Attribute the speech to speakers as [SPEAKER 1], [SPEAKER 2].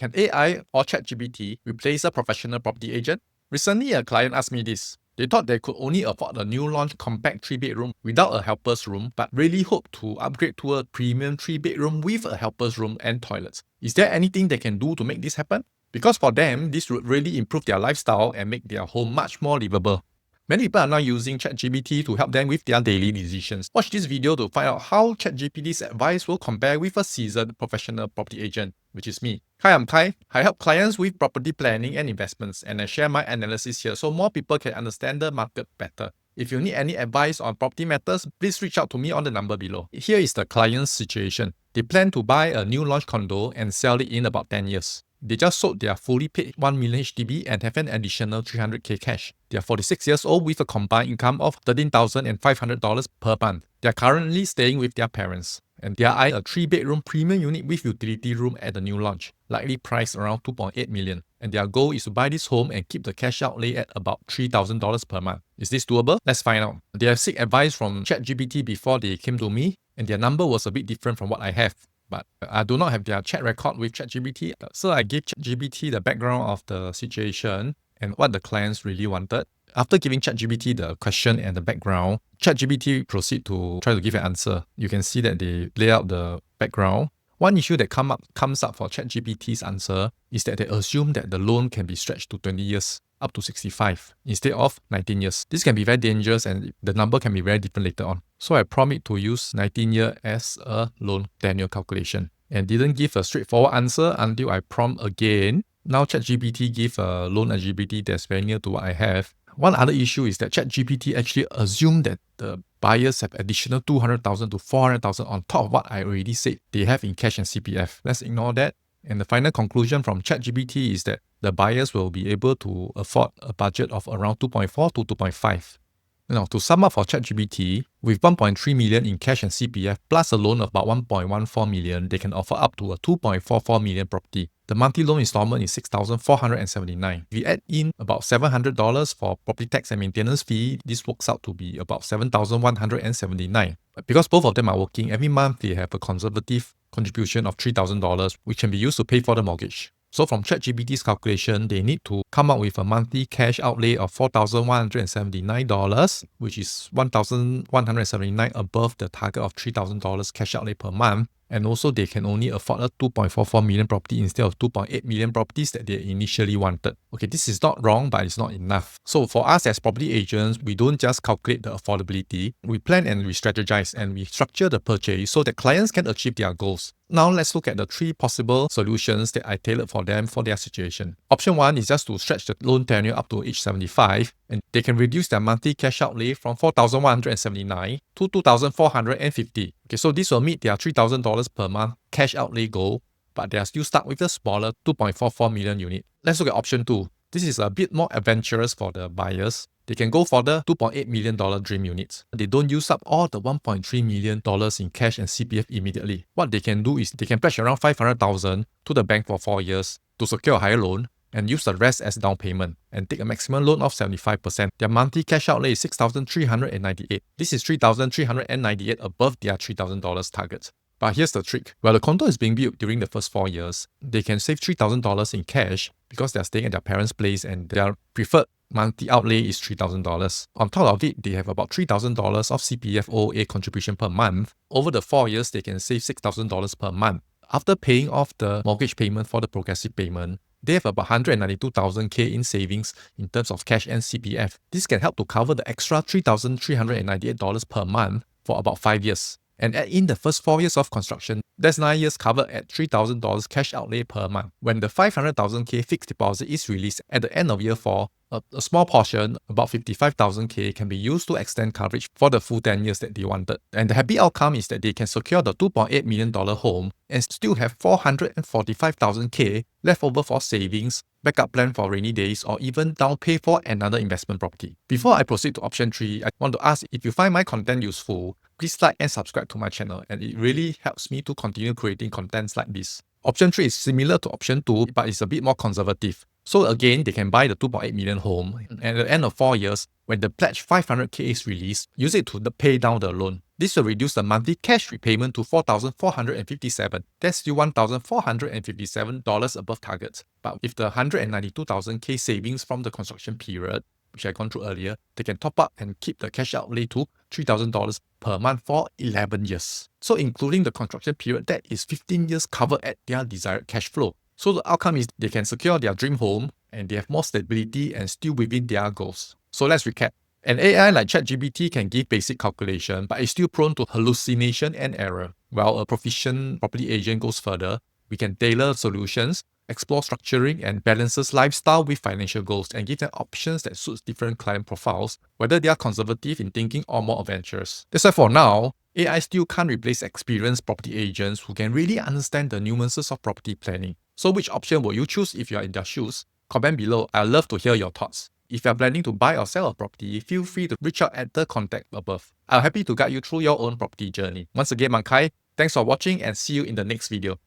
[SPEAKER 1] Can AI or ChatGPT replace a professional property agent? Recently, a client asked me this. They thought they could only afford a new launch compact 3-bedroom without a helper's room, but really hope to upgrade to a premium 3-bedroom with a helper's room and toilets. Is there anything they can do to make this happen? Because for them, this would really improve their lifestyle and make their home much more livable. Many people are now using ChatGPT to help them with their daily decisions. Watch this video to find out how ChatGPT's advice will compare with a seasoned professional property agent, which is me. Hi, I'm Khai. I help clients with property planning and investments, and I share my analysis here so more people can understand the market better. If you need any advice on property matters, please reach out to me on the number below. Here is the client's situation. They plan to buy a new launch condo and sell it in about 10 years. They just sold their fully paid 1 million HDB and have an additional 300k cash. They are 46 years old with a combined income of $13,500 per month. They are currently staying with their parents, and they are eyeing a 3-bedroom premium unit with utility room at the new launch, likely priced around $2.8 million. And their goal is to buy this home and keep the cash outlay at about $3,000 per month. Is this doable? Let's find out. They have sought advice from ChatGPT before they came to me, and their number was a bit different from what I have. But I do not have their chat record with ChatGPT, so I gave ChatGPT the background of the situation and what the clients really wanted. After giving ChatGPT the question and the background, ChatGPT proceed to try to give an answer. You can see that they lay out the background. One issue that comes up for ChatGPT's answer is that they assume that the loan can be stretched to 20 years, up to 65, instead of 19 years. This can be very dangerous and the number can be very different later on. So I prompt to use 19 year as a loan tenure calculation and didn't give a straightforward answer until I prompt again. Now ChatGPT give a loan eligibility that's very near to what I have. One other issue is that ChatGPT actually assumed that the buyers have additional 200,000 to 400,000 on top of what I already said they have in cash and CPF. Let's ignore that. And the final conclusion from ChatGPT is that the buyers will be able to afford a budget of around 2.4 to 2.5. Now, to sum up for ChatGPT, with 1.3 million in cash and CPF plus a loan of about 1.14 million, they can offer up to a 2.44 million property. The monthly loan installment is $6,479. If we add in about $700 for property tax and maintenance fee, this works out to be about $7,179. But because both of them are working, every month they have a conservative contribution of $3,000, which can be used to pay for the mortgage. So from ChatGPT's calculation, they need to come up with a monthly cash outlay of $4,179, which is $1,179 above the target of $3,000 cash outlay per month. And also they can only afford a 2.44 million property instead of 2.8 million properties that they initially wanted. Okay, this is not wrong, but it's not enough. So for us as property agents, we don't just calculate the affordability. We plan and we strategize and we structure the purchase so that clients can achieve their goals. Now let's look at the 3 possible solutions that I tailored for them for their situation. Option 1 is just to stretch the loan tenure up to age 75, and they can reduce their monthly cash outlay from $4,179 to $2,450. Okay, so this will meet their $3,000 per month cash outlay goal, but they are still stuck with the smaller 2.44 million unit. Let's look at option 2. This is a bit more adventurous for the buyers. They can go for the $2.8 million dream units. They don't use up all the $1.3 million in cash and CPF immediately. What they can do is they can pledge around $500,000 to the bank for 4 years to secure a higher loan and use the rest as down payment and take a maximum loan of 75%. Their monthly cash outlay is $6,398. This is $3,398 above their $3,000 target. But here's the trick. While the condo is being built during the first 4 years, they can save $3,000 in cash because they're staying at their parents' place and their preferred monthly outlay is $3,000. On top of it, they have about $3,000 of CPF OA contribution per month. Over the 4 years, they can save $6,000 per month. After paying off the mortgage payment for the progressive payment, they have about 192,000K in savings in terms of cash and CPF. This can help to cover the extra $3,398 per month for about 5 years. And add in the first 4 years of construction, that's 9 years covered at $3,000 cash outlay per month. When the 500,000K fixed deposit is released at the end of year 4, a small portion, about 55,000K, can be used to extend coverage for the full 10 years that they wanted. And the happy outcome is that they can secure the $2.8 million home and still have 445,000K left over for savings, backup plan for rainy days, or even down pay for another investment property. Before I proceed to option 3, I want to ask if you find my content useful, please like and subscribe to my channel, and it really helps me to continue creating contents like this. Option 3 is similar to option 2, but it's a bit more conservative. So again, they can buy the 2.8 million home, and at the end of 4 years, When the pledge 500k is released, use it to pay down the loan. This will reduce the monthly cash repayment to $4,457. That's still $1,457 above target. But with the 192,000k savings from the construction period, which I gone through earlier, they can top up and keep the cash outlay to $3,000 per month for 11 years. So including the construction period, that is 15 years covered at their desired cash flow. So the outcome is they can secure their dream home and they have more stability and still within their goals. So let's recap. An AI like ChatGPT can give basic calculation, but is still prone to hallucination and error. While a proficient property agent goes further, we can tailor solutions, explore structuring, and balances lifestyle with financial goals and give them options that suits different client profiles, whether they are conservative in thinking or more adventurous. That's why for now, AI still can't replace experienced property agents who can really understand the nuances of property planning. So which option will you choose if you are in their shoes? Comment below. I'd love to hear your thoughts. If you are planning to buy or sell a property, feel free to reach out at the contact above. I'm happy to guide you through your own property journey. Once again, I'm Khai. Thanks for watching and see you in the next video.